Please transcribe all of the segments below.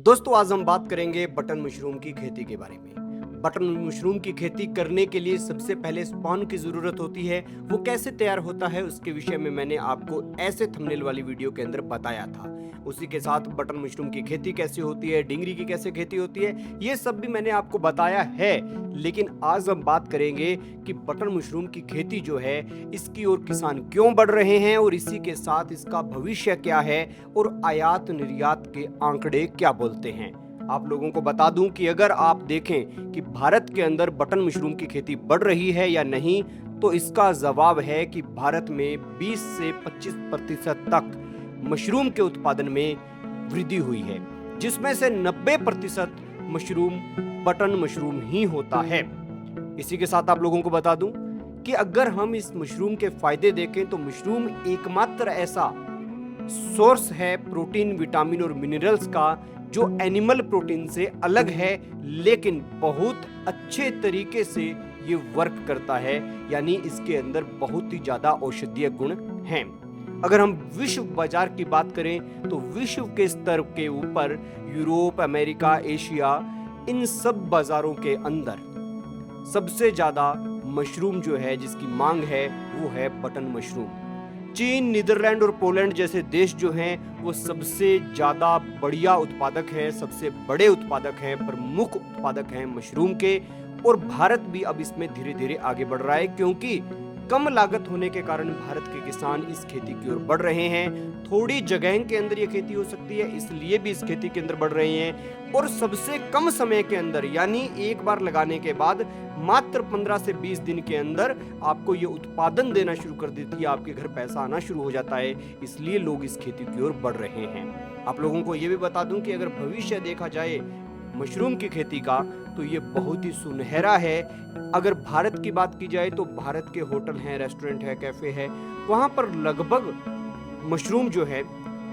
दोस्तों आज हम बात करेंगे बटन मशरूम की खेती के बारे में। बटन मशरूम की खेती करने के लिए सबसे पहले स्पॉन की ज़रूरत होती है। वो कैसे तैयार होता है उसके विषय में मैंने आपको ऐसे थंबनेल वाली वीडियो के अंदर बताया था। उसी के साथ बटन मशरूम की खेती कैसे होती है, डिंगरी की कैसे खेती होती है, ये सब भी मैंने आपको बताया है। लेकिन आज हम बात करेंगे कि बटन मशरूम की खेती जो है इसकी ओर किसान क्यों बढ़ रहे हैं और इसी के साथ इसका भविष्य क्या है और आयात निर्यात के आंकड़े क्या बोलते हैं। आप लोगों को बता दूं कि अगर आप देखें कि भारत के अंदर बटन मशरूम की खेती बढ़ रही है या नहीं, तो इसका जवाब है कि भारत में 20 से 25% तक मशरूम के उत्पादन में वृद्धि हुई है, जिसमें से 90% मशरूम बटन मशरूम ही होता है। इसी के साथ आप लोगों को बता दूं कि अगर हम इस मशरूम के फायदे देखें तो मशरूम एकमात्र ऐसा सोर्स है प्रोटीन, विटामिन और मिनरल्स का जो एनिमल प्रोटीन से अलग है, लेकिन बहुत अच्छे तरीके से ये वर्क करता है। यानी इसके अंदर बहुत ही ज्यादा औषधीय गुण हैं। अगर हम विश्व बाजार की बात करें तो विश्व के स्तर के ऊपर यूरोप, अमेरिका, एशिया, इन सब बाजारों के अंदर सबसे ज्यादा मशरूम जो है जिसकी मांग है वो है बटन मशरूम। चीन, नीदरलैंड और पोलैंड जैसे देश जो हैं वो सबसे ज़्यादा बढ़िया उत्पादक हैं, सबसे बड़े उत्पादक हैं, प्रमुख उत्पादक हैं मशरूम के। और भारत भी अब इसमें धीरे धीरे आगे बढ़ रहा है, क्योंकि कम लागत होने के कारण भारत के किसान इस खेती की ओर बढ़ रहे हैं। थोड़ी जगह के अंदर ये खेती हो सकती है, इसलिए भी इस खेती के अंदर बढ़ रहे हैं। और सबसे कम समय के अंदर, यानी एक बार लगाने के बाद मात्र 15 से 20 दिन के अंदर आपको ये उत्पादन देना शुरू कर देती है, आपके घर पैसा आना शुरू हो जाता है। इसलिए लोग इस खेती की ओर बढ़ रहे हैं। आप लोगों को ये भी बता दूं कि अगर भविष्य देखा जाए मशरूम की खेती का तो ये बहुत ही सुनहरा है। अगर भारत की बात की जाए तो भारत के होटल हैं, रेस्टोरेंट है, कैफे है, वहाँ पर लगभग मशरूम जो है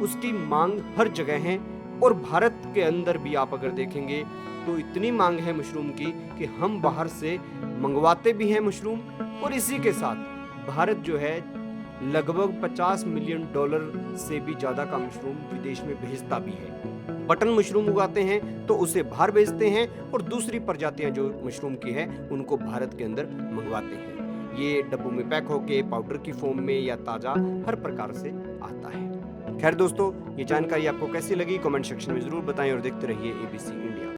उसकी मांग हर जगह है। और भारत के अंदर भी आप अगर देखेंगे तो इतनी मांग है मशरूम की कि हम बाहर से मंगवाते भी हैं मशरूम। और इसी के साथ भारत जो है लगभग $50 मिलियन से भी ज्यादा का मशरूम विदेश में भेजता भी है। बटन मशरूम उगाते हैं तो उसे बाहर भेजते हैं और दूसरी प्रजातियां जो मशरूम की है उनको भारत के अंदर मंगवाते हैं। ये डब्बों में पैक होके पाउडर की फॉर्म में या ताजा हर प्रकार से आता है। खैर दोस्तों, ये जानकारी आपको कैसी लगी कमेंट सेक्शन में जरूर बताएं और देखते रहिए ABC।